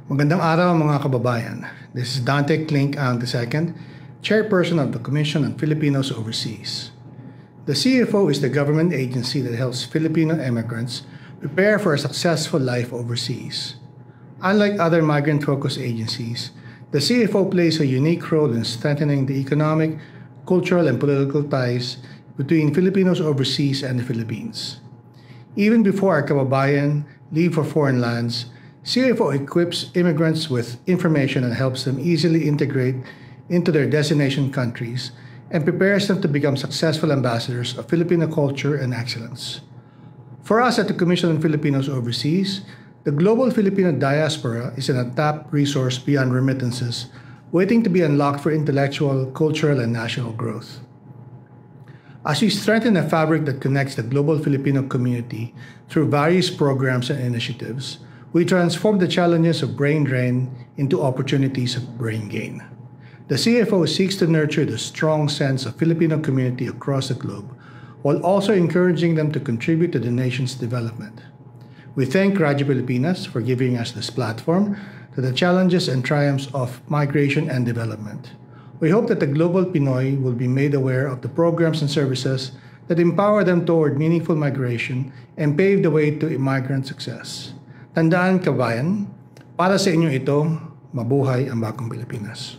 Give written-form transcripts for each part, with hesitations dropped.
Magandang araw mga kababayan. This is Dante Klink ang II, Chairperson of the Commission on Filipinos Overseas. The CFO is the government agency that helps Filipino immigrants prepare for a successful life overseas. Unlike other migrant-focused agencies, the CFO plays a unique role in strengthening the economic, cultural, and political ties between Filipinos overseas and the Philippines. Even before our kababayan leave for foreign lands, CFO equips immigrants with information and helps them easily integrate into their destination countries and prepares them to become successful ambassadors of Filipino culture and excellence. For us at the Commission on Filipinos Overseas, the global Filipino diaspora is an untapped resource beyond remittances, waiting to be unlocked for intellectual, cultural, and national growth. As we strengthen a fabric that connects the global Filipino community through various programs and initiatives, we transform the challenges of brain drain into opportunities of brain gain. The CFO seeks to nurture the strong sense of Filipino community across the globe, while also encouraging them to contribute to the nation's development. We thank Radyo Pilipinas for giving us this platform to the challenges and triumphs of migration and development. We hope that the global Pinoy will be made aware of the programs and services that empower them toward meaningful migration and pave the way to immigrant success. Tandaan kabayan, para sa inyo ito, mabuhay ang bagong Pilipinas.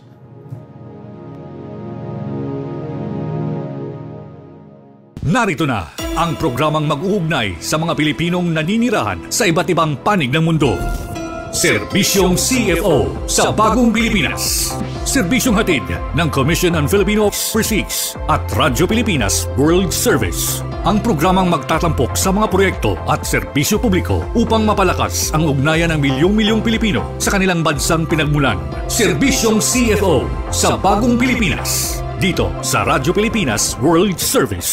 Narito na ang programang mag-uugnay sa mga Pilipinong naninirahan sa iba't ibang panig ng mundo. Serbisyong CFO sa Bagong Pilipinas. Serbisyong hatid ng Commission on Filipino Overseas at Radyo Pilipinas World Service. Ang programang magtatampok sa mga proyekto at serbisyo publiko upang mapalakas ang ugnayan ng milyong-milyong Pilipino sa kanilang bansang pinagmulan. Serbisyong CFO sa Bagong Pilipinas. Dito sa Radyo Pilipinas World Service.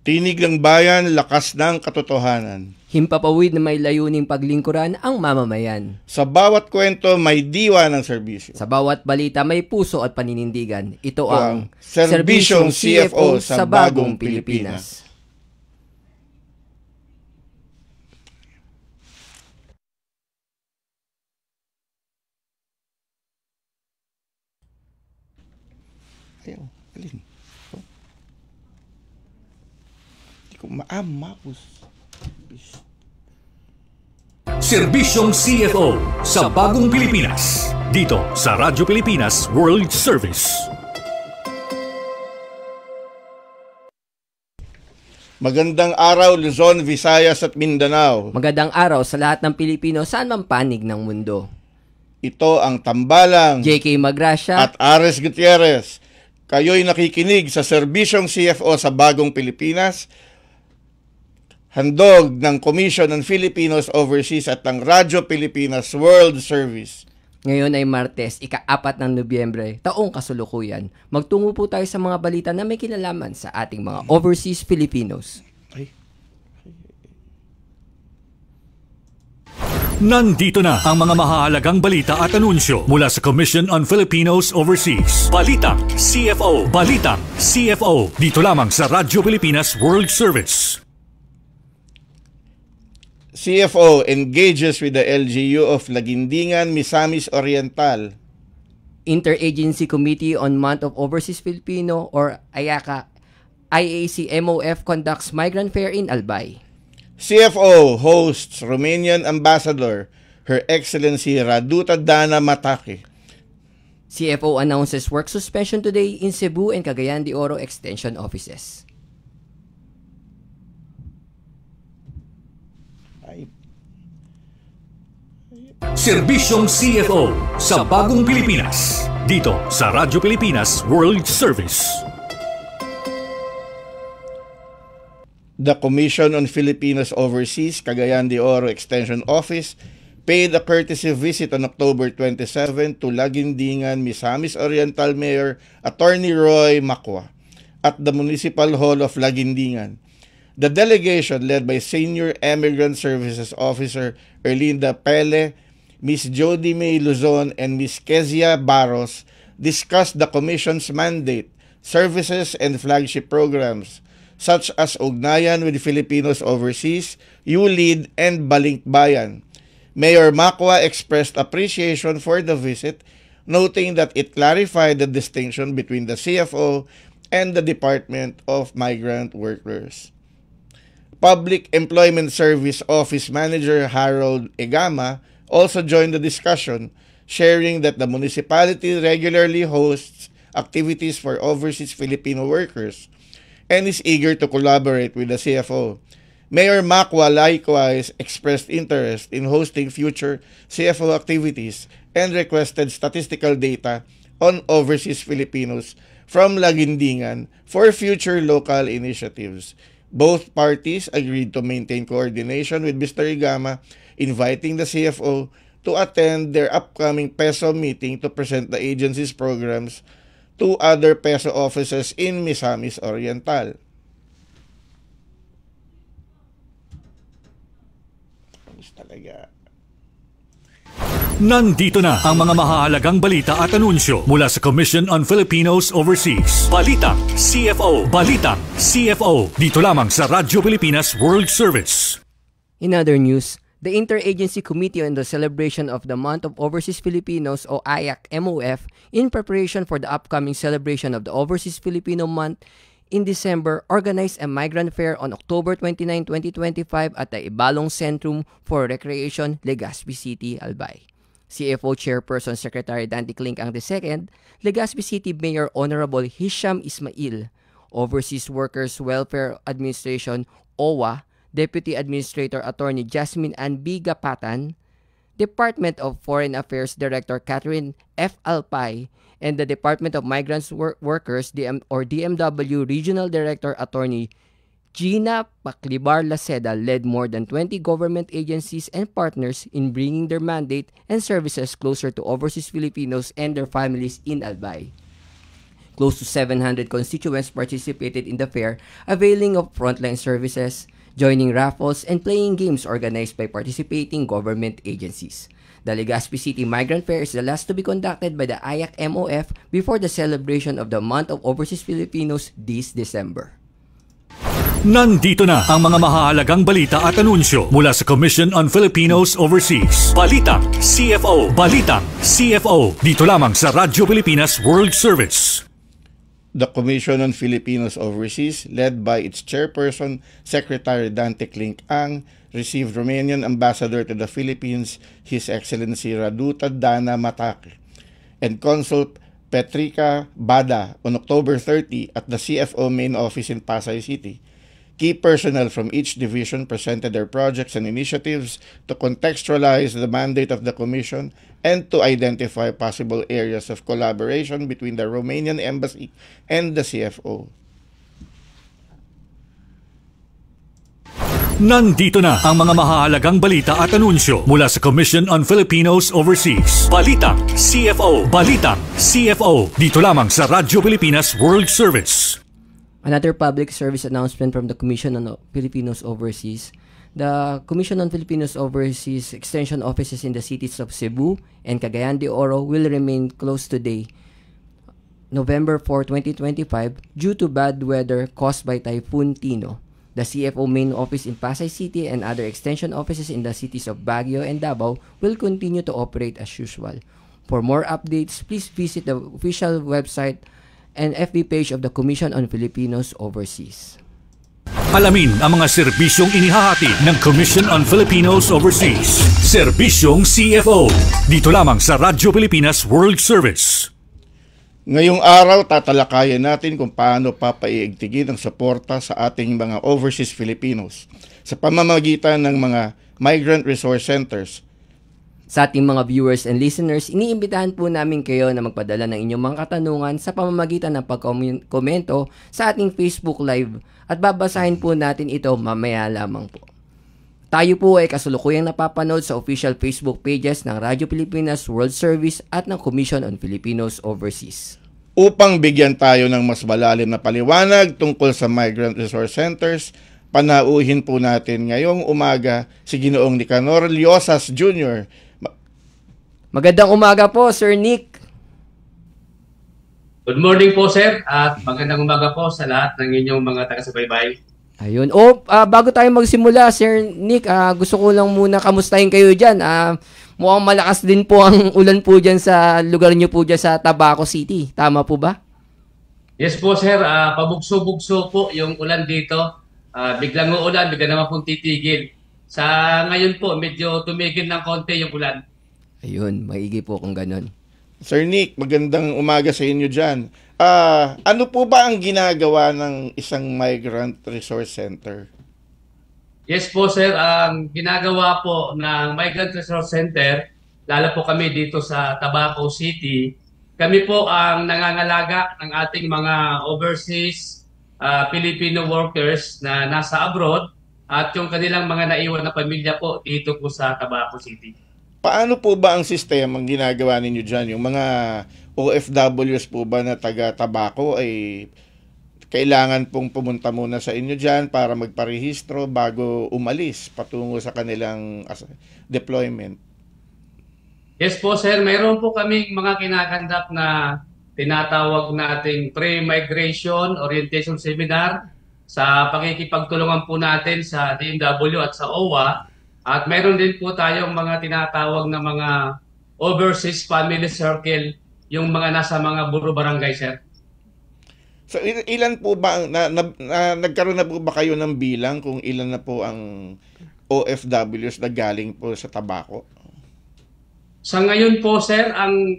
Tinig ng bayan, lakas ng katotohanan. Himpapawid na may layuning paglingkuran ang mamamayan. Sa bawat kwento, may diwa ng serbisyo. Sa bawat balita, may puso at paninindigan. Ito ang Serbisyong CFO sa Bagong Pilipinas. Ayaw, alin? Maapos. Serbisyong CFO sa Bagong Pilipinas. Dito sa Radyo Pilipinas World Service. Magandang araw Luzon, Visayas at Mindanao. Magandang araw sa lahat ng Pilipino saan man panig ng mundo. Ito ang Tambalang, JK Magracia at Ares Gutierrez. Kayo'y nakikinig sa Serbisyong CFO sa Bagong Pilipinas, handog ng Commission on Filipinos Overseas at ng Radyo Pilipinas World Service. Ngayon ay Martes, ika-4 ng Nobyembre, taong kasulukuyan. Magtungo po tayo sa mga balita na may kinalaman sa ating mga overseas Filipinos. Nandito na ang mga mahahalagang balita at anunsyo mula sa Commission on Filipinos Overseas. Balitang CFO. Balitang CFO. Dito lamang sa Radyo Pilipinas World Service. CFO engages with the LGU of Lagindingan, Misamis Oriental. Interagency Committee on Month of Overseas Filipino or IAC MOF conducts migrant fair in Albay. CFO hosts Romanian Ambassador, Her Excellency Raduta Dana Matake. CFO announces work suspension today in Cebu and Cagayan de Oro Extension Offices. Serbisyong CFO sa Bagong Pilipinas. Dito sa Radyo Pilipinas World Service. The Commission on Filipinos Overseas, Cagayan de Oro Extension Office, paid a courtesy visit on October 27 to Lagindingan, Misamis Oriental Mayor Attorney Roy Macua at the Municipal Hall of Lagindingan. The delegation, led by Senior Immigrant Services Officer Erlinda Pele, Ms. Jody May Luzon, and Ms. Kezia Barros, discussed the Commission's mandate, services, and flagship programs, such as Ugnayan with Filipinos Overseas, ULEAD, and Balinkbayan. Mayor Macua expressed appreciation for the visit, noting that it clarified the distinction between the CFO and the Department of Migrant Workers. Public Employment Service Office Manager Harold Egama also joined the discussion, sharing that the municipality regularly hosts activities for overseas Filipino workers and is eager to collaborate with the CFO. Mayor Macua likewise expressed interest in hosting future CFO activities and requested statistical data on overseas Filipinos from Lagindingan for future local initiatives. Both parties agreed to maintain coordination with Mr. Igama, inviting the CFO to attend their upcoming PESO meeting to present the agency's programs to other PESO offices in Misamis Oriental. Talaga. Nandito na ang mga mahahalagang balita at anunsyo mula sa Commission on Filipinos Overseas. Balitang CFO. Balitang CFO. Dito lamang sa Radyo Pilipinas World Service. In other news, the Interagency Committee on the Celebration of the Month of Overseas Filipinos o IAC-MOF in preparation for the upcoming celebration of the Overseas Filipino Month in December, organized a migrant fair on October 29, 2025 at the Ibalong Centrum for Recreation, Legazpi City, Albay. CFO Chairperson Secretary Dante Clink ang II, Legazpi City Mayor Honorable Hisham Ismail, Overseas Workers Welfare Administration, OWA, Deputy Administrator Attorney Jasmine Ann B. Gapatan, Department of Foreign Affairs Director Catherine F. Alpay, and the Department of Migrants Workers DMW Regional Director Attorney Gina Paclibar Laceda led more than 20 government agencies and partners in bringing their mandate and services closer to overseas Filipinos and their families in Albay. Close to 700 constituents participated in the fair, availing of frontline services, joining raffles, and playing games organized by participating government agencies. The Legazpi City Migrant Fair is the last to be conducted by the IAC-MOF before the celebration of the Month of Overseas Filipinos this December. Nandito na ang mga mahahalagang balita at anunsyo mula sa Commission on Filipinos Overseas. Balitang CFO. Balitang CFO. Dito lamang sa Radyo Pilipinas World Service. The Commission on Filipinos Overseas, led by its chairperson, Secretary Dante Clink Ang, received Romanian Ambassador to the Philippines, His Excellency Raduta Dana Mataki, and Consul Petrica Bada on October 30 at the CFO main office in Pasay City. Key personnel from each division presented their projects and initiatives to contextualize the mandate of the Commission and to identify possible areas of collaboration between the Romanian Embassy and the CFO. Nandito na ang mga mahahalagang balita at anunsyo mula sa Commission on Filipinos Overseas. Balitang CFO. Balitang CFO. Dito lamang sa Radyo Pilipinas World Service. Another public service announcement from the Commission on Filipinos Overseas. The Commission on Filipinos Overseas extension offices in the cities of Cebu and Cagayan de Oro will remain closed today, November 4, 2025, due to bad weather caused by Typhoon Tino. The CFO main office in Pasay City and other extension offices in the cities of Baguio and Davao will continue to operate as usual. For more updates, please visit the official website and FB page of the Commission on Filipinos Overseas. Alamin ang mga serbisyong inihahati ng Commission on Filipinos Overseas. Serbisyong CFO. Dito lamang sa Radyo Pilipinas World Service. Ngayong araw, tatalakayan natin kung paano papaiigtigin ang suporta sa ating mga overseas Filipinos sa pamamagitan ng mga Migrant Resource Centers. Sa ating mga viewers and listeners, iniimbitahan po namin kayo na magpadala ng inyong mga katanungan sa pamamagitan ng pagkomento sa ating Facebook Live at babasahin po natin ito mamaya lamang po. Tayo po ay kasulukuyang napapanood sa official Facebook pages ng Radyo Pilipinas World Service at ng Commission on Filipinos Overseas. Upang bigyan tayo ng mas malalim na paliwanag tungkol sa Migrant Resource Centers, panauhin po natin ngayong umaga si Ginoong Nicanor Liosas Jr. Magandang umaga po, Sir Nick. Good morning po sir at magandang umaga po sa lahat ng inyong mga taga-subaybay. Ayun. Bago tayo magsimula, Sir Nick, gusto ko lang muna kamustahin kayo dyan. Mukhang malakas din po ang ulan po dyan sa lugar nyo po dyan sa Tabaco City. Tama po ba? Yes po sir, pabugso-bugso po yung ulan dito. Biglang uulan, bigla naman pong titigil. Sa ngayon po, medyo tumigil ng konti yung ulan. Ayun, maigi po kung ganun. Sir Nick, magandang umaga sa inyo dyan. Ano po ba ang ginagawa ng isang migrant resource center? Yes po sir, ang ginagawa po ng Migrant Resource Center, lalo po kami dito sa Tabaco City, kami po ang nangangalaga ng ating mga overseas Filipino workers na nasa abroad at yung kanilang mga naiwan na pamilya po dito po sa Tabaco City. Paano po ba ang sistema ang ginagawa ninyo dyan? Yung mga OFWs po ba na taga-Tabaco ay kailangan pong pumunta muna sa inyo dyan para magparehistro bago umalis patungo sa kanilang deployment? Yes po sir, mayroon po kaming mga kinakandap na tinatawag nating pre-migration orientation seminar sa pakikipagtulungan po natin sa DMW at sa OWA. At mayroon din po tayong mga tinatawag na mga overseas family circle, yung mga nasa mga buro barangay, sir. So ilan po ba, nagkaroon na po ba kayo ng bilang kung ilan na po ang OFWs na galing po sa Tabaco? Sa ngayon po, sir, ang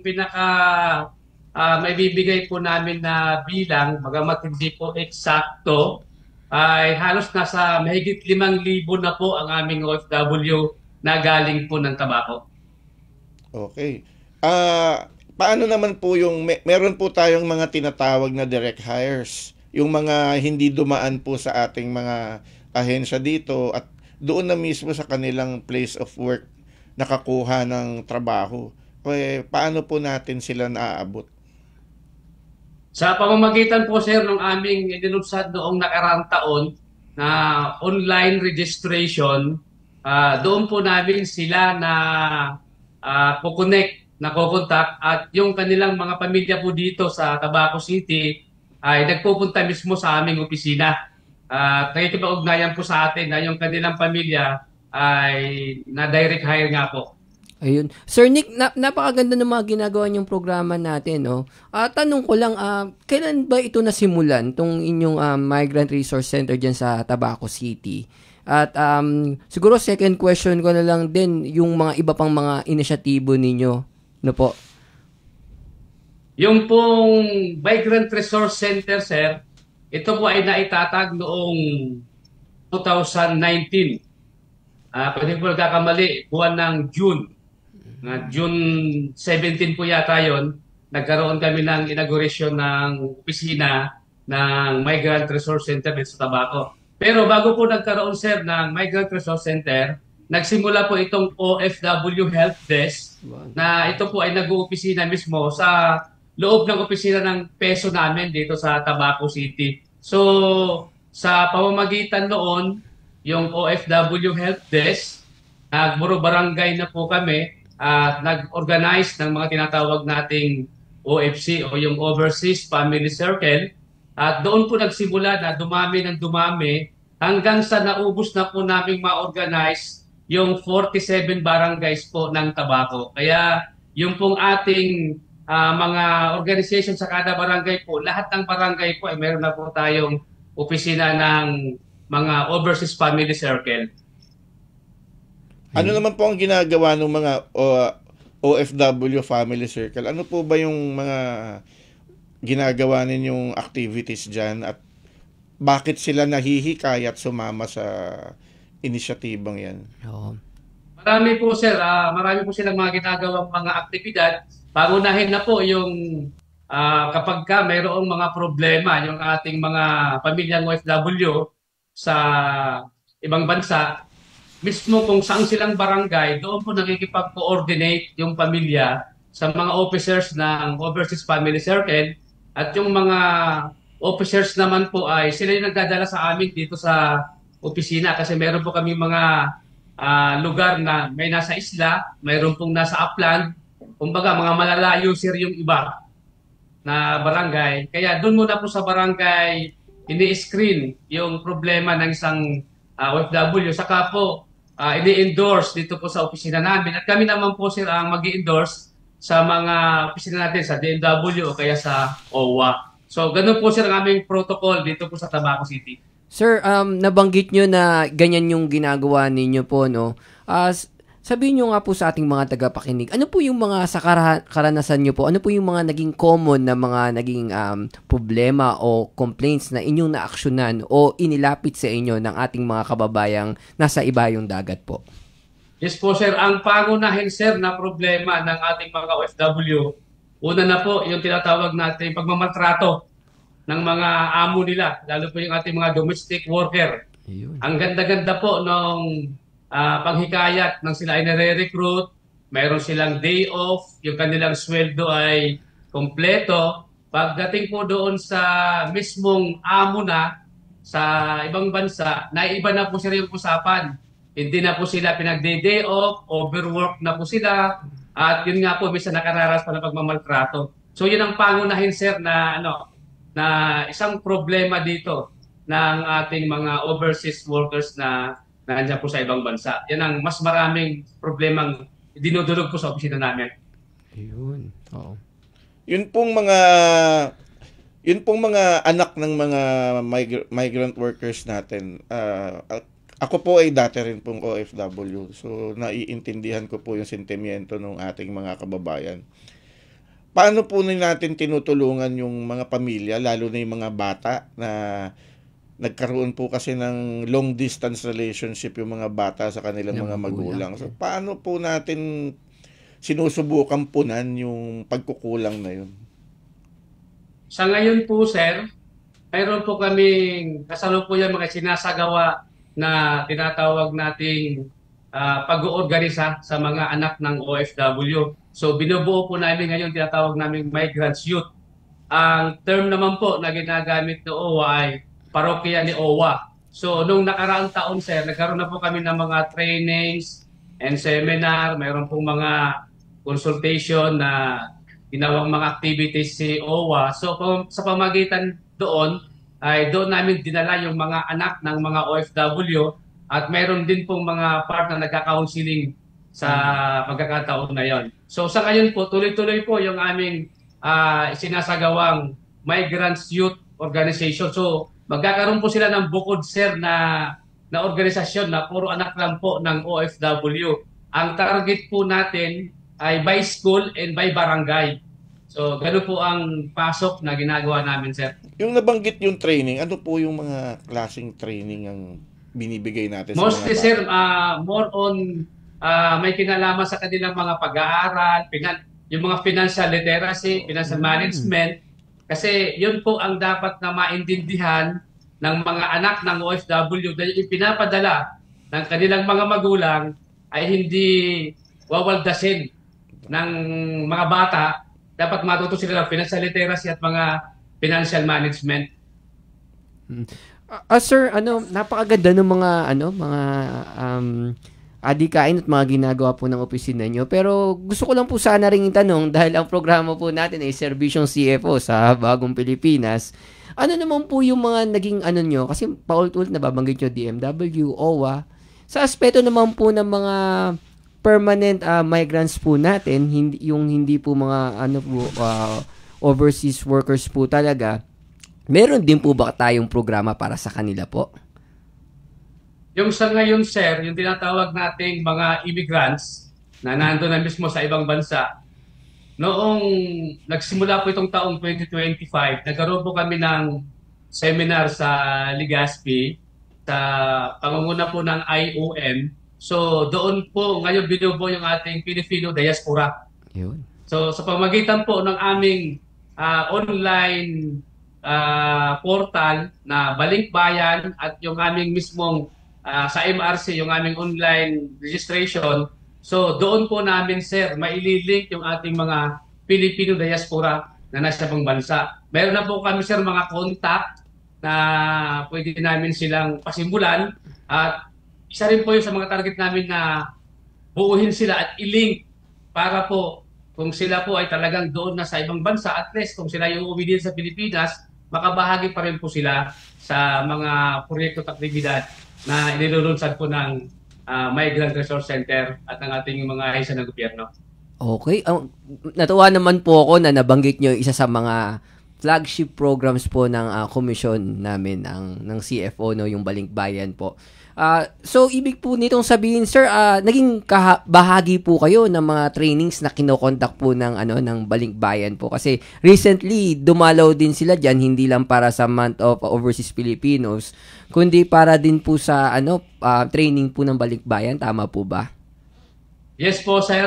may bibigay po namin na bilang, bagamat hindi po eksakto, ay halos nasa mahigit 5,000 na po ang aming OFW na galing po ng Tabaco. Okay. Paano naman po yung, meron po tayong mga tinatawag na direct hires, yung mga hindi dumaan po sa ating mga ahensya dito at doon na mismo sa kanilang place of work nakakuha ng trabaho. Paano po natin sila naaabot? Sa pamamagitan po sir ng aming inilunsad noong nakaraang taon na online registration, doon po namin sila na kukonek, nakokontak at yung kanilang mga pamilya po dito sa Tabaco City ay nagpupunta mismo sa aming opisina. Nakikipag-ugnayan po sa atin na yung kanilang pamilya ay na-direct hire nga po. Ayun. Sir Nick, napakaganda ng mga ginagawa niyong programa natin, no? Tanong ko lang, kailan ba ito nasimulan, itong inyong Migrant Resource Center dyan sa Tabaco City? At siguro second question ko na lang din, yung mga iba pang mga inisyatibo ninyo. No po? Yung pong Migrant Resource Center, sir, ito po ay naitatag noong 2019. Pwede po nagkakamali, buwan ng June. June 17 po yata yon, nagkaroon kami ng inauguration ng opisina ng Migrant Resource Center sa Tabaco. Pero bago po nagkaroon, sir, ng Migrant Resource Center, nagsimula po itong OFW Help Desk na ito po ay nag-uopisina mismo sa loob ng opisina ng peso namin dito sa Tabaco City. So, sa pamamagitan noon, yung OFW Help Desk, nagmuro barangay na po kami at nag-organize ng mga tinatawag nating OFC o yung Overseas Family Circle. At doon po nagsimula na dumami ng dumami hanggang sa naubos na po naming ma-organize yung 47 barangays po ng Tabaco. Kaya yung pong ating mga organization sa kada barangay po, lahat ng barangay po ay meron na po tayong opisina ng mga Overseas Family Circle. Ano naman po ang ginagawa ng mga OFW Family Circle? Ano po ba yung mga ginagawa ninyong activities dyan at bakit sila nahihikayat sumama sa inisyatibang yan? Oo. Marami po sir, marami po silang mga ginagawang mga aktibidad. Pangunahin na po yung kapag ka mayroong mga problema yung ating mga pamilyang OFW sa ibang bansa, mismo kung saan silang barangay, doon po nakikipag-coordinate yung pamilya sa mga officers ng Overseas Family Circle at yung mga officers naman po ay sila yung nagdadala sa amin dito sa opisina kasi meron po kami mga lugar na may nasa isla, mayroon pong nasa upland, kumbaga mga malalayo sir yung iba na barangay. Kaya doon muna po sa barangay ini-screen yung problema ng isang OFW. Saka po ini-endorse dito po sa opisina namin. At kami naman po sir ang mag-i-endorse sa mga opisina natin sa DMW o kaya sa OWA. So ganun po sir ang aming protocol dito po sa Tabaco City. Sir, nabanggit nyo na ganyan yung ginagawa ninyo po, no? Sabihin nyo nga po sa ating mga tagapakinig, ano po yung mga sa karanasan nyo po, ano po yung mga naging common na mga naging problema o complaints na inyong naaksyonan o inilapit sa inyo ng ating mga kababayang nasa ibayong dagat po? Yes po sir, ang pangunahin sir na problema ng ating mga OFW, una na po yung tinatawag natin pagmamaltrato ng mga amo nila, lalo po yung ating mga domestic worker. Ayun. Ang ganda-ganda po nung panghikayat ng sila ay nare-recruit, mayroon silang day off, yung kanilang sweldo ay kompleto. Pagdating po doon sa mismong amo na sa ibang bansa, naiba na po sila yung usapan. Hindi na po sila pinag-day off, overwork na po sila, at yun nga po, minsan nakararas pa ng pagmamaltrato. So yun ang pangunahin sir na isang problema dito ng ating mga overseas workers na nandiyan po sa ibang bansa. Yan ang mas maraming problemang dinudulog po sa opisina namin. Ayun. Oo. Yun pong mga anak ng mga migrant workers natin. Ako po ay dati rin pong OFW. So naiintindihan ko po yung sentimiento ng ating mga kababayan. Paano po natin tinutulungan yung mga pamilya, lalo na yung mga bata na nagkaroon po kasi ng long distance relationship yung mga bata sa kanilang mga magulang. So paano po natin sinusubukan punan yung pagkukulang na yun? Sa ngayon po sir, mayroon po kaming kasalukuyan mga sinasagawa na tinatawag nating pag-oorganisa sa mga anak ng OFW. So binubuo po namin ngayon tinatawag namin Migrants Youth. Ang term naman po na ginagamit ng OWA ay parokya ni OWA. So, nung nakaraang taon, sir, nagkaroon na po kami ng mga trainings and seminar. Mayroon pong mga consultation na ginawang mga activities si OWA. So, sa pamagitan doon, ay doon namin dinala yung mga anak ng mga OFW at mayroon din pong mga part na nagka-counseling sa pagkakataon na yon. So, sa ngayon po, tuloy-tuloy po yung aming sinasagawang Migrants Youth Organization. So, magkakaroon po sila ng bukod sir na organisasyon na puro anak lang po ng OFW. Ang target po natin ay by school and by barangay. So, gano'n po ang pasok na ginagawa namin, sir. Yung nabanggit yung training, ano po yung mga klaseng training ang binibigay natin Mostly, sa mga bata? sir, more on may kinalaman sa kanilang mga pag-aaral, yung mga financial literacy, financial management. Kasi yun po ang dapat na maintindihan ng mga anak ng OFW dahil ipinapadala ng kanilang mga magulang ay hindi wawaldasin ng mga bata. Dapat matuto sila ng financial literacy at mga financial management. Sir, napakaganda ng mga adikain at mga ginagawa po ng opisina nyo. Pero gusto ko lang po sana ring itanong dahil ang programa po natin ay Serbisyong CFO sa Bagong Pilipinas. Ano naman po yung mga naging nyo? Kasi paulit-ulit nababanggit nyo DMW, OWA. Sa aspeto naman po ng mga permanent migrants po natin, hindi po mga overseas workers po talaga, meron din po ba tayong programa para sa kanila po? Yung sa ngayon, sir, yung tinatawag nating mga immigrants na nandun na mismo sa ibang bansa, noong nagsimula po itong taong 2025, nagkaroon po kami ng seminar sa Legazpi, sa pangunguna po ng IOM. So doon po ngayon binubuo yung ating Filipino diaspora. Yun. So sa pamagitan po ng aming online portal na Balinkbayan at yung aming mismong sa MRC, yung aming online registration. So doon po namin, sir, maililink yung ating mga Filipino diaspora na nasa ibang bansa. Meron na po kami, sir, mga contact na pwede namin silang pasimulan. At isa rin po yung sa mga target namin na buuhin sila at i-link para po kung sila po ay talagang doon na sa ibang bansa, at least kung sila yung uuwi din sa Pilipinas, makabahagi pa rin po sila sa mga proyekto at aktibidad na inilulunsad po ng Migrant Resource Center at ng ating mga ahensya ng gobyerno. Okay. Natuwa naman po ako na nabanggit nyo isa sa mga flagship programs po ng komisyon namin ng CFO, no, yung Balikbayan po. So, ibig po nitong sabihin, sir, naging bahagi po kayo ng mga trainings na kinokondak po ng Balikbayan po. Kasi recently, dumalaw din sila dyan, hindi lang para sa Month of Overseas Filipinos, kundi para din po sa training po ng Balikbayan. Tama po ba? Yes po, sir.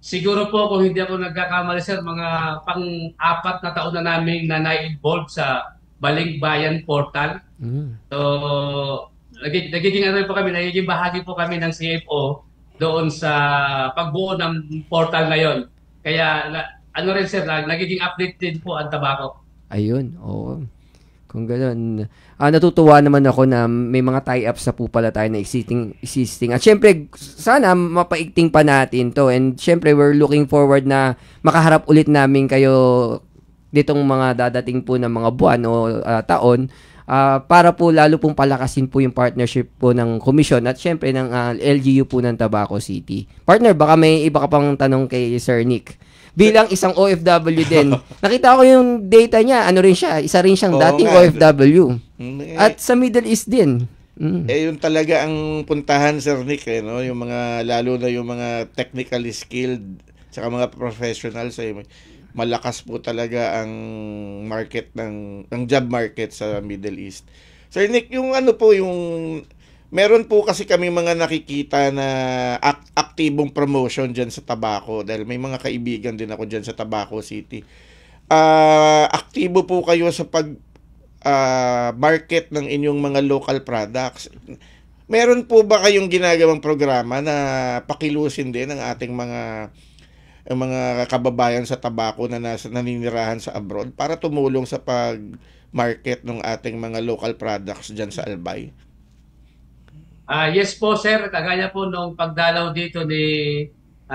Siguro po, kung hindi ako nagkakamali, sir, mga pang-4 na taon na namin na na-involve sa Balikbayan portal. So, nagiging bahagi po kami ng CFO doon sa pagbuo ng portal na yon. Kaya rin sir, nagiging updated po ang tabako. Ayun, oo. Kung gano'n. Natutuwa naman ako na may mga tie-ups na po pala tayo na existing. At syempre, sana mapaigting pa natin to. And syempre, we're looking forward na makaharap ulit namin kayo ditong mga dadating po ng mga buwan o taon. Para po lalo pong palakasin po yung partnership po ng komisyon at syempre ng LGU po ng Tabaco City. Partner, baka may iba ka pang tanong kay Sir Nick. Bilang isang OFW din, nakita ko yung data niya, isa rin siyang dating OFW. At sa Middle East din. Yun talaga ang puntahan, Sir Nick, no? Yung mga, lalo na yung mga technically skilled, saka mga professionals, malakas po talaga ang market ng job market sa Middle East. Sir Nick, yung meron po kasi kami mga nakikita na aktibong promotion dyan sa Tabaco dahil may mga kaibigan din ako dyan sa Tabaco City. Aktibo po kayo sa market ng inyong mga local products. Meron po ba kayong ginagawang programa na pakilusin din ang ating mga kababayan sa Tabaco na naninirahan sa abroad para tumulong sa pag-market ng ating mga local products dyan sa Albay? Yes po, sir. Kagaya po nung pagdalaw dito ni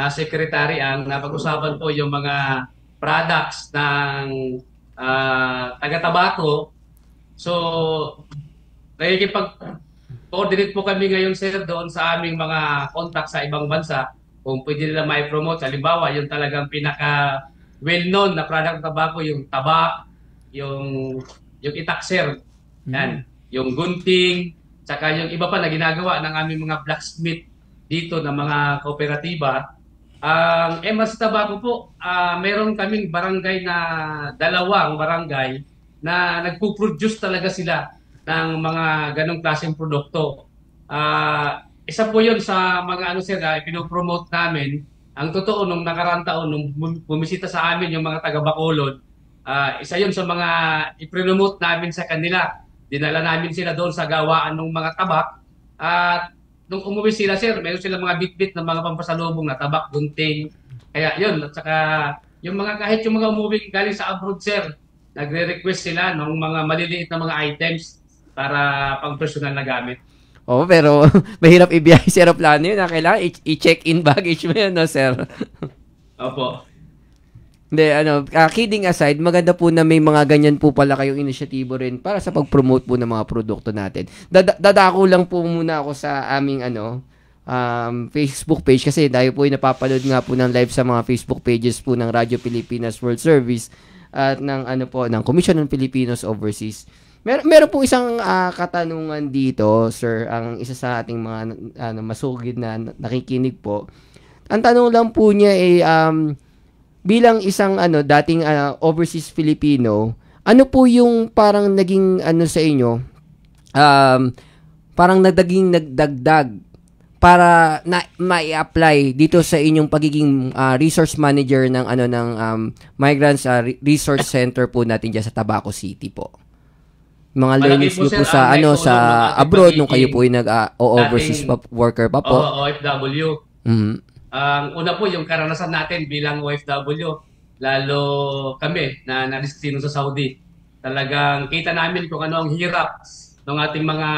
Secretary, ang napag-usapan po yung mga products ng taga-Tabaco. So, nakikipag-coordinate po kami ngayon, sir, doon sa aming mga contact sa ibang bansa. Kung pwede nila mai-promote, halimbawa, yung talagang pinaka well-known na product ng tobacco, yung tabak, yung itakser, yan, yung gunting, tsaka yung iba pa na ginagawa ng aming mga blacksmith dito na mga kooperatiba. Ang MRC Tobacco po, meron kaming barangay na 2 barangay na nagpo-produce talaga sila ng mga ganong klaseng produkto. Isa po yun sa mga pinopromote namin. Ang totoo, nung nakaraang taon, nung bumisita sa amin yung mga taga-Bacolod, isa yun sa mga ipromote namin sa kanila. Dinala namin sila doon sa gawaan ng mga tabak. At nung umuwi sila, sir, meron sila mga bit-bit na mga pampasalubong na tabak, gunting. Kaya yun, at saka yung mga kahit yung mga umuwi galing sa abroad, sir, nagre-request sila ng mga maliliit na mga items para pang-personal na gamit. Oo, pero mahirap ibiyahe sa aeroplano yun. Kailangan i-check-in baggage mo yun, no, sir? Opo. Hindi, kidding aside, maganda po na may mga ganyan po pala kayong inisyatibo rin para sa pag-promote po ng mga produkto natin. Dadako lang po muna ako sa aming Facebook page kasi dahil po yung napapanood nga po ng live sa mga Facebook pages po ng Radyo Pilipinas World Service at ng ng Commission on Filipinos Overseas. Meron po isang katanungan dito, sir, ang isa sa ating mga masugid na nakikinig po. Ang tanong lang po niya ay bilang isang dating overseas Filipino, ano po yung parang naging sa inyo parang nagdagdag para na mai-apply dito sa inyong pagiging resource manager ng Migrants Resource Center po natin diyan sa Tabaco City po. Mga learnings niyo po sa sa abroad nung kayo po ay overseas worker pa po. OFW. Ang una po yung karanasan natin bilang OFW, lalo kami na nadestino sa Saudi. Talagang kita namin kung ano ang hirap ng ating mga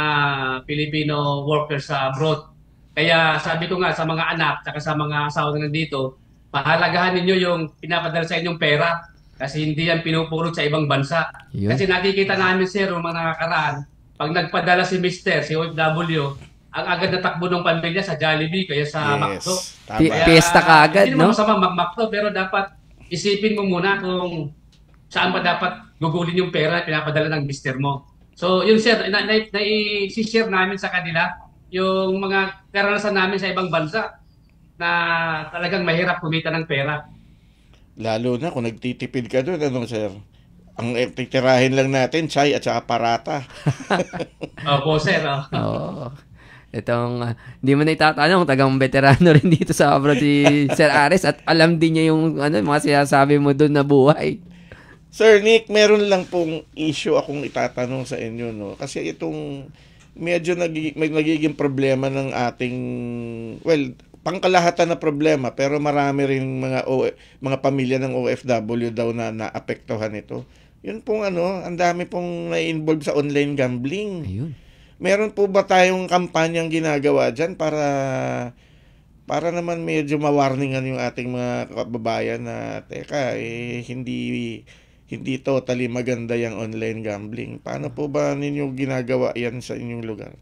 Filipino workers sa abroad. Kaya sabi ko nga sa mga anak at sa mga asawa na nandito, pahalagahan ninyo yung pinapadala sa inyong pera kasi hindi yan pinupulot sa ibang bansa. Yun. Kasi nakikita namin, sir, yung mga nakakaraan, pag nagpadala si Mr., si OFW, ang agad na takbo ng pamilya sa Jollibee kaya sa McDo. Tama. Fiesta ka agad, Hindi naman no? masama mag-McDo, pero dapat isipin mo muna kung saan pa dapat gugulin yung pera na pinapadala ng Mr. mo. So, yun sir, na-share namin sa kanila yung mga karanasan namin sa ibang bansa na talagang mahirap kumita ng pera. Lalo na kung nagtitipid ka doon, ano sir? Ang titirahin lang natin, chai at saka parata. Opo sir. Oo. Itong, hindi mo na itatanong, tagang veterano rin dito sa abroad si Sir Ares at alam din niya yung mga sinasabi mo doon na buhay. Sir Nick, meron lang pong issue akong itatanong sa inyo, no? Kasi itong medyo nagiging problema ng ating, well, pangkalahatan na problema, pero marami rin mga pamilya ng OFW daw na naapektuhan ito. Yun pong ang dami pong na-involve sa online gambling. Ayun. Meron po ba tayong kampanyang ginagawa dyan para naman medyo ma-warningan yung ating mga kababayan na teka, hindi totally maganda yung online gambling. Paano po ba ninyo ginagawa yan sa inyong lugar?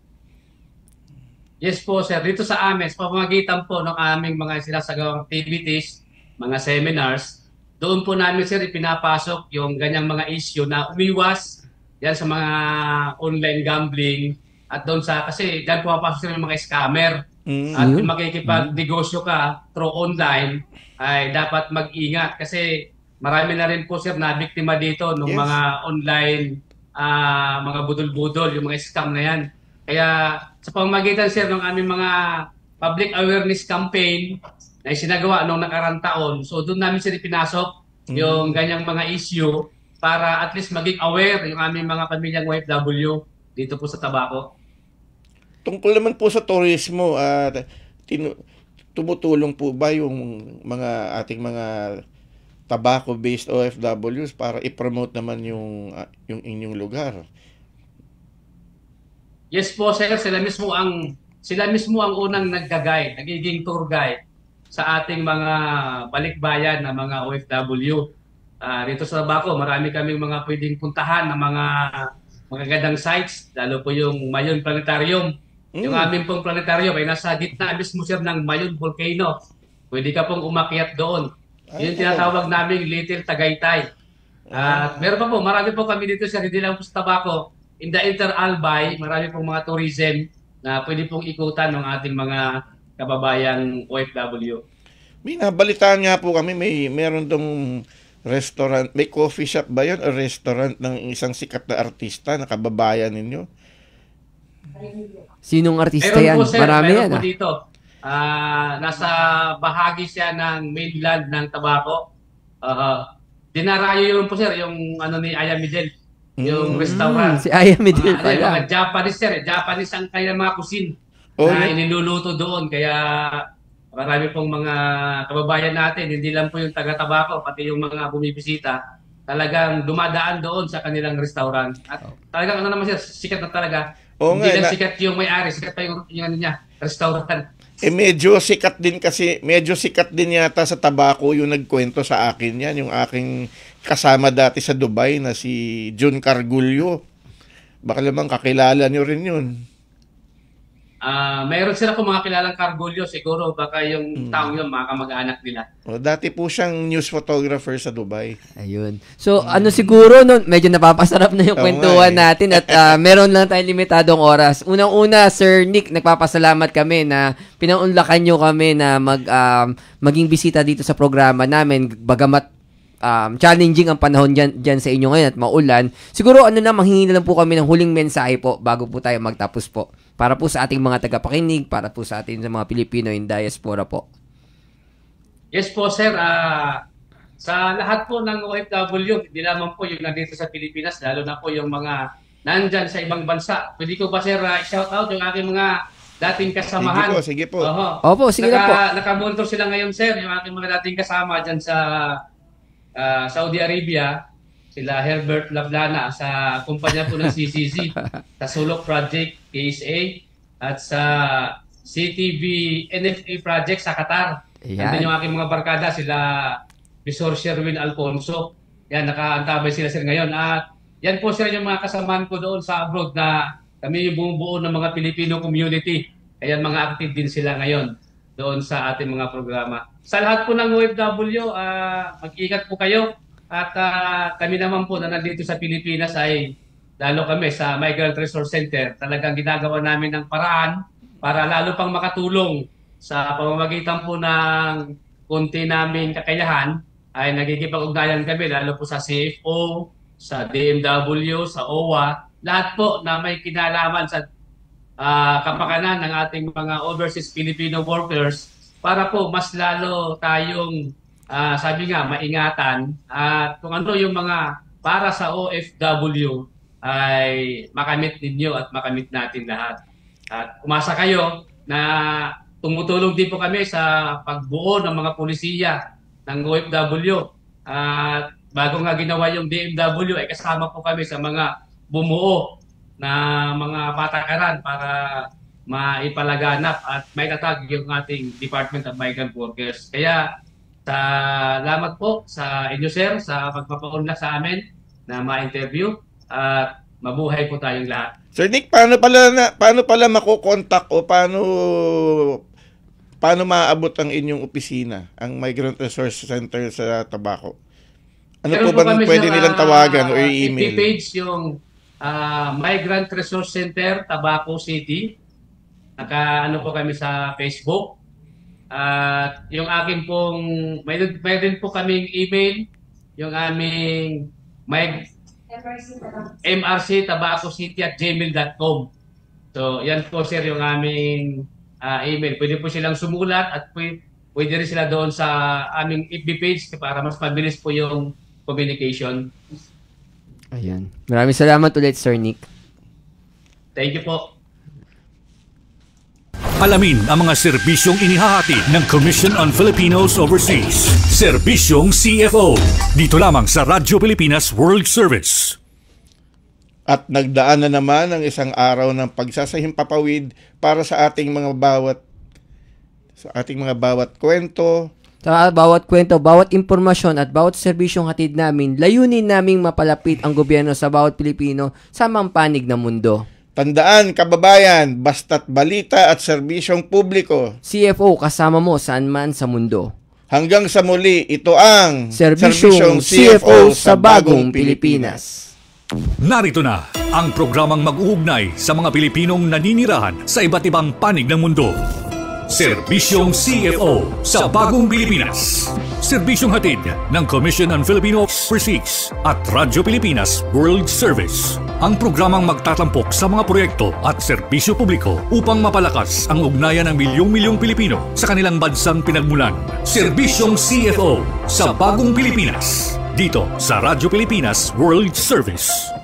Yes po sir, dito sa amin, sa pamamagitan po ng aming mga sinasagawang activities, mga seminars, doon po namin sir ipinapasok yung ganyang mga issue na umiwas yan sa mga online gambling at doon kasi dyan pumapasok sila yung mga scammer. At kung makikipag-negosyo ka through online, ay dapat mag-ingat kasi marami na rin po sir na biktima dito ng mga online mga budol-budol, yung mga scam na yan. Kaya sa pamamagitan sir ng aming mga public awareness campaign na isinagawa noong nakarang taon, so doon namin sir pinasok yung ganyang mga issue para at least maging aware yung aming mga pamilyang OFW dito po sa tabako. Tungkol naman po sa turismo, tumutulong po ba yung ating mga tobacco-based OFWs para i-promote naman yung inyong lugar? Yes po sir, sila mismo ang unang nagga-guide, nagiging tour guide sa ating mga balikbayan na mga OFW. Dito sa Tabaco, marami kaming mga pwedeng puntahan na mga magagandang sites, lalo po yung Mayon Planetarium. Yung aming pong planetarium ay nasa gitna mismo sir ng Mayon Volcano. Pwede ka pong umakyat doon. Yun tinatawag naming Little Tagaytay. At meron pa po, marami po kami dito sir, hindi lang po sa Tabaco. In the Inter-Albay, marami pong mga tourism na pwede pong ikutan ng ating mga kababayang OFW. May nabalitaan nga po kami, meron tong restaurant, may coffee shop ba yun o restaurant ng isang sikat na artista na kababayan ninyo? Sinong artista meron yan? Po, sir, Marami meron yan. Po dito. Nasa bahagi siya ng mainland ng Tabaco. Dinarayo yun po sir, yung ni Aya Midel. Yung restaurant. Si Aya Midel pala. Mga Japanese sir, Japanese ang kaya mga cuisine na iniluluto doon. Kaya marami pong mga kababayan natin, hindi lang po yung taga-Tabaco, pati yung mga bumibisita, talagang dumadaan doon sa kanilang restaurant. At talagang naman sir, sikat na talaga. Hindi lang sikat yung may-ari, sikat pa yung restaurant. Medyo sikat din yata sa Tabaco yung nagkwento sa akin yan, yung aking kasama dati sa Dubai na si Jun Cargullo. Baka naman kakilala nyo rin yun. Mayroon sila kung mga kilalang Cargullo, siguro baka yung taong yun, mga kamag-anak nila. Dati po siyang news photographer sa Dubai. Ayun. So, siguro, medyo napapasarap na yung kwentuhan natin at meron lang tayong limitadong oras. Unang-una, Sir Nick, nagpapasalamat kami na pinaunlakan nyo kami na maging bisita dito sa programa namin. Bagamat challenging ang panahon dyan sa inyo ngayon at maulan. Siguro, manghingi na lang po kami ng huling mensahe po bago po tayo magtapos po. Para po sa ating mga tagapakinig, para po sa ating mga Pilipino in diaspora po. Yes po sir, sa lahat po ng OFW, hindi naman po yung nandito sa Pilipinas, lalo na po yung mga nandyan sa ibang bansa. Pwede ko ba sir shout out yung aking mga dating kasamahan? Sige po. Opo, sige na po. Nakamontor sila ngayon sir, yung aking mga dating kasama dyan sa Saudi Arabia. Sila Herbert Lablana sa kumpanya po ng CCC, sa Sulok Project, PSA, at sa CTV NFA Project sa Qatar. Nandun yung aking mga barkada, sila Bisor Sherwin Alfonso. Yan, nakaantabay sila sir ngayon. At yan po sir yung mga kasamahan ko doon sa abroad na kami yung bumubuo ng mga Filipino community. Kaya mga active din sila ngayon doon sa ating mga programa. Sa lahat po ng OFW, mag-ingat po kayo. At kami naman po na nandito sa Pilipinas ay lalo kami sa Migrant Resource Center. Talagang ginagawa namin ng paraan para lalo pang makatulong sa pamamagitan po ng konti naming kakayahan ay nagkikipag-ugnayan kami lalo po sa CFO, sa DMW, sa OWA, lahat po na may kinalaman sa kapakanan ng ating mga overseas Filipino workers para po mas lalo tayong sabi nga maingatan at kung ano yung mga para sa OFW ay makamit ninyo at makamit natin lahat. At umasa kayo na tumutulong din po kami sa pagbuo ng mga pulisiya ng OFW. At bago nga ginawa yung DMW ay kasama po kami sa mga bumuo na mga patakaran para maipalaganap at maitatag yung ating Department of Migrant Workers. Kaya salamat po sa inyo sir sa pagpapaunlak sa amin na ma-interview at mabuhay po tayong lahat. Sir Nick, paano pala makokontak o paano maaabot ang inyong opisina, ang Migrant Resource Center sa Tabaco? Ano po ba pwede nilang tawagan o i-email? Page yung Migrant Resource Center Tabaco City. Naka-ano po kami sa Facebook. At yung akin pong may din po kaming email, yung aming mrctabacocity@gmail.com. So yan po sir yung aming email. Pwede po silang sumulat at pwede rin sila doon sa aming FB page para mas mabilis po yung communication. Ayan. Maraming salamat ulit, Sir Nick. Thank you po. Alamin ang mga serbisyong inihahatid ng Commission on Filipinos Overseas. Serbisyong CFO. Dito lamang sa Radyo Pilipinas World Service. At nagdaan na naman ang isang araw ng pagsasahimpapawid para sa ating mga bawat kwento. Sa bawat kwento, bawat impormasyon at bawat serbisyong hatid namin, layunin naming mapalapit ang gobyerno sa bawat Pilipino sa mampanig na mundo. Tandaan, kababayan, basta't balita at serbisyong publiko. CFO, kasama mo saan man sa mundo. Hanggang sa muli, ito ang Serbisyong CFO sa Bagong Pilipinas. Narito na ang programang mag-uugnay sa mga Pilipinong naninirahan sa iba't ibang panig ng mundo. Serbisyong CFO sa Bagong Pilipinas. Serbisyong hatid ng Commission on Filipino Overseas at Radyo Pilipinas World Service. Ang programang magtatampok sa mga proyekto at serbisyo publiko upang mapalakas ang ugnayan ng milyong-milyong Pilipino sa kanilang bansang pinagmulan. Serbisyong CFO sa Bagong Pilipinas. Dito sa Radyo Pilipinas World Service.